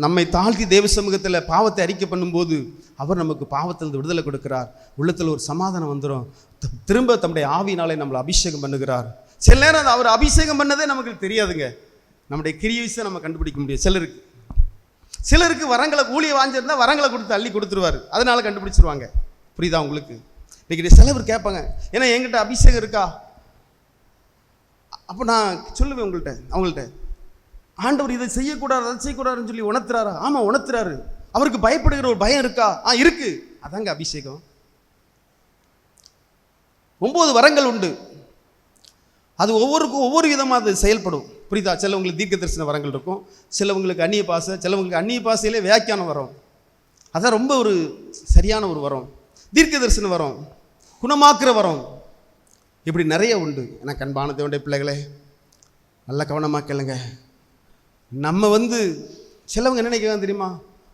நம்மை தாழ்த்தி தேவ சமூகத்தில் பாவத்தை அறிக்கை பண்ணும்போது அவர் நமக்கு பாவத்திலிருந்து விடுதலை கொடுக்கிறார். உள்ளத்தில் ஒரு சமாதானம் வந்துடும். திரும்ப தம்முடைய ஆவியினாலே நம்மளை அபிஷேகம் பண்ணுகிறார். சில நேரம் அவர் அபிஷேகம் பண்ணதே நமக்கு தெரியாதுங்க. நம்முடைய கிரியைஸை நம்ம கண்டுபிடிக்க முடியும். சிலருக்கு வரங்களை ஊழிய வாஞ்சிருந்தா வரங்களை கொடுத்து அள்ளி கொடுத்துருவார், அதனால கண்டுபிடிச்சிருவாங்க. புரியுதா உங்களுக்கு? இன்னைக்கு சிலவர் கேட்பாங்க, ஏன்னா என்கிட்ட அபிஷேகம் இருக்கா? அப்போ நான் சொல்லுவேன் அவங்கள்ட்ட, ஆண்டவர் இதை செய்யக்கூடாது அதை செய்யக்கூடாதுன்னு சொல்லி உணர்த்துறாரா? ஆமாம் உணர்த்துறாரு. அவருக்கு பயப்படுகிற ஒரு பயம் இருக்கா? இருக்கு. அதாங்க அபிஷேகம். 9 வரங்கள் உண்டு. அது ஒவ்வொருக்கும் ஒவ்வொரு விதமாக அது செயல்படும். புரியுதா? சிலவங்களுக்கு தீர்க்க தரிசன வரங்கள் இருக்கும், சிலவங்களுக்கு அந்நிய பாசை, சிலவங்களுக்கு அந்நிய பாசையிலே வியாக்கியானம் வரும். அதான் ரொம்ப ஒரு சரியான ஒரு வரம். தீர்க்க தரிசன வரம், குணமாக்குற வரம், இப்படி நிறைய உண்டு. எனக்கு அன்பான தேவனுடைய பிள்ளைகளே, நல்ல கவனமாக கேளுங்க. நம்ம சிலவங்க என்ன நினைக்கிறாங்க தெரியுமா?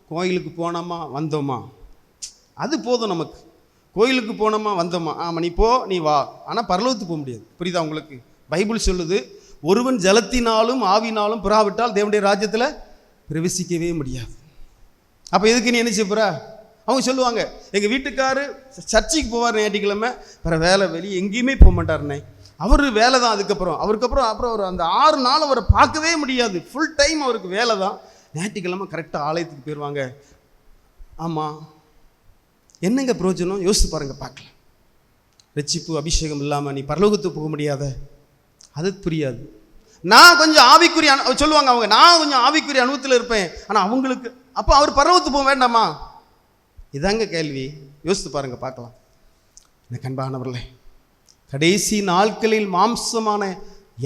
கோயிலுக்கு போனோமா வந்தோமா, அது போதும் நமக்கு. கோயிலுக்கு போனோமா வந்தோமா, ஆமாம் நீ போ நீ வா, ஆனால் பரலோகத்துக்கு போக முடியாது. புரியுதா உங்களுக்கு? பைபிள் சொல்லுது, ஒருவன் ஜலத்தினாலும் ஆவினாலும் புறாவிட்டால் தேவனுடைய ராஜ்யத்தில் பிரவேசிக்கவே முடியாது. அப்போ எதுக்கு நீ என்ன செய்ய போற? அவங்க சொல்லுவாங்க, எங்கள் வீட்டுக்காரு சர்ச்சைக்கு போவார் ஞாயிற்றுக்கிழமை, வேறு வேலை வெளியே எங்கேயுமே போக மாட்டாருண்ணே. அவர் வேலை தான். அப்புறம் அவர் அந்த 6 நாள் அவரை பார்க்கவே முடியாது. ஃபுல் டைம் அவருக்கு வேலை தான். ஞாயிற்றுக்கிழமை கரெக்டாக ஆலயத்துக்கு போயிடுவாங்க. ஆமாம், என்னங்க பிரயோஜனம்? யோசித்து பாருங்கள், பார்க்கலாம். ரட்சிப்பு அபிஷேகம் இல்லாமல் நீ பரலோகத்துக்கு போக முடியாத, அது புரியாது. நான் கொஞ்சம் ஆவிக்குரிய சொல்லுவாங்க அவங்க, நான் கொஞ்சம் ஆவிக்குரிய அனுபவத்தில் இருப்பேன், ஆனால் அவங்களுக்கு அப்போ அவர் பரலோகத்துக்கு போக வேண்டாமா? இதாங்க கேள்வி. யோசித்து பாருங்கள், பார்க்கலாம். எனக்கு அன்பானவர்களே, கடைசி நாட்களில் மாம்சமான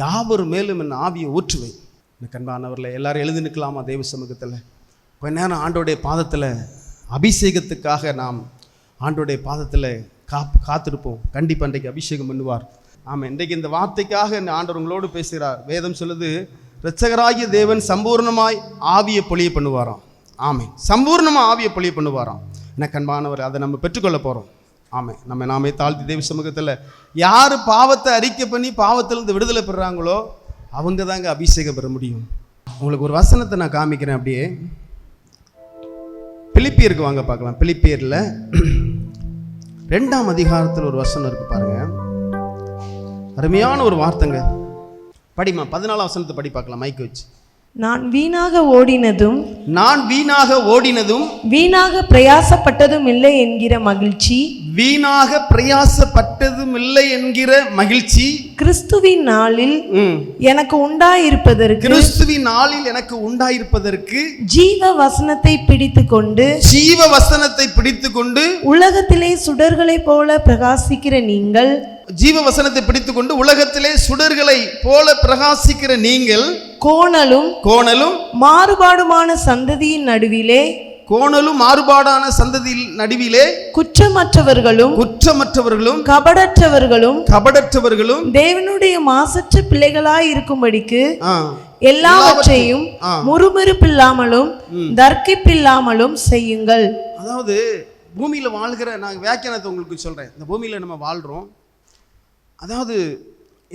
யாவர் மேலும் என் ஆவியை ஊற்றுவேன். எனக்கு அன்பானவர்களே, எல்லாரும் எழுதி நிற்கலாமா தெய்வ சமூகத்தில்? கொஞ்ச நேரம் ஆண்டோடைய பாதத்தில் அபிஷேகத்துக்காக நாம் ஆண்டோடைய பாதத்தில் காத்திருப்போம். கண்டிப்பாக இன்றைக்கு அபிஷேகம் பண்ணுவார். ஆமாம், இன்றைக்கு இந்த வார்த்தைக்காக ஆண்டவர் உங்களோடு பேசுகிறார். வேதம் சொல்லுது, இரட்சகராகிய தேவன் சம்பூர்ணமாய் ஆவியை பொழிய பண்ணுவாராம். ஆமாம், சம்பூர்ணமாக ஆவியை பொழிய பண்ணுவாராம். எனக்கு அன்பானவர், அதை நம்ம பெற்றுக்கொள்ள போகிறோம். ஆமாம், நாமே தாழ்த்தி தேவ சமூகத்தில் யார் பாவத்தை அறிக்கை பண்ணி பாவத்திலிருந்து விடுதலை பெறுறாங்களோ அவங்க தாங்க அபிஷேகம் பெற முடியும். உங்களுக்கு ஒரு வசனத்தை நான் காமிக்கிறேன். அப்படியே பிலிப்பியருக்கு வாங்க பார்க்கலாம். பிலிப்பியரில் 2ஆம் அதிகாரத்தில் ஒரு வசனம் இருக்கு பாருங்க. அருமையான ஒரு வார்த்தைங்க. படிமா 14ஆம் வசனத்தை படி பார்க்கலாம் மைக் வச்சு. நான் வீணாக ஓடினதும் வீணாக பிரயாசப்பட்டதும் இல்லை என்கிற மகிழ்ச்சி, வீணாக பிரயாசப்பட்டதும் இல்லை என்கிற மகிழ்ச்சி கிறிஸ்துவின் நாளில் எனக்கு உண்டாயிருப்பதற்கு ஜீவ வசனத்தை பிடித்துக்கொண்டு உலகத்திலே சுடர்களைப் போல பிரகாசிக்கிற நீங்கள், ஜீவ வசனத்தை பிடித்துக்கொண்டு உலகத்திலே சுடர்களை போல பிரகாசிக்கிற நீங்கள், கோணலும் மாறுபாடுமான சந்ததியின் நடுவிலே குற்றமற்றவர்களும் கபடற்றவர்களும் தேவனுடைய மாசற்ற பிள்ளைகளாய் இருக்கும்படிக்கு எல்லாவற்றையும் முறுமுறுப்பில்லாமலும் தர்க்கிப்பில்லாமலும் செய்யுங்கள். அதாவது பூமியில வாழ்கிற, நான் வியாக்கியானத்தை உங்களுக்கு சொல்றேன். இந்த பூமியில நம்ம வாழ்றோம், அதாவது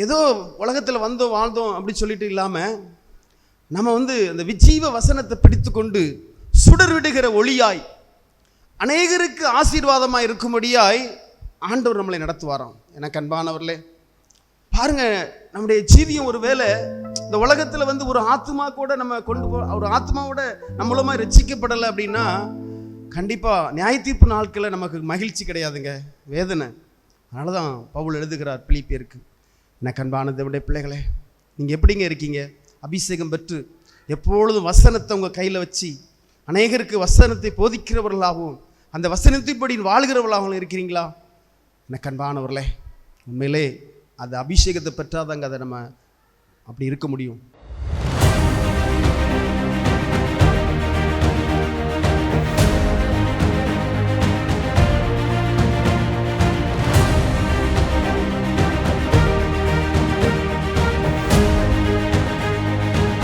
ஏதோ உலகத்தில் வந்தோம் வாழ்ந்தோம் அப்படி சொல்லிட்டு இல்லாமல், நம்ம அந்த விஜீவ வசனத்தை பிடித்து கொண்டு சுடர் விடுகிற ஒளியாய் அநேகருக்கு ஆசீர்வாதமாக இருக்கும்படியாய் ஆண்டவர் நம்மளை நடத்துவாராம். எனக்கு அன்பானவர்களே, பாருங்க, நம்முடைய ஜீவியம் ஒரு வேளை இந்த உலகத்தில் ஒரு ஆத்மா கூட நம்ம கொண்டு ஒரு ஆத்மாவோட நம்மளுமா ரட்சிக்கப்படலை அப்படின்னா கண்டிப்பாக நியாய தீர்ப்பு நாட்களில் நமக்கு மகிழ்ச்சி கிடையாதுங்க, வேதனை. அதனால தான் பவுல் எழுதுகிறார் பிலிப்பியருக்கு, எனக்கு அன்பான தேவனுடைய பிள்ளைகளே, நீங்கள் எப்படிங்க இருக்கீங்க? அபிஷேகம் பெற்று எப்பொழுதும் வசனத்தை உங்கள் கையில் வச்சு அநேகருக்கு வசனத்தை போதிக்கிறவர்களாகவும் அந்த வசனத்தின்படி வாழ்கிறவர்களாகவும் இருக்கிறீங்களா? எனக்கு அன்பானவர்களே, உண்மையிலே அது அபிஷேகத்தை பெற்றாதாங்க அதை நம்ம அப்படி இருக்க முடியும்.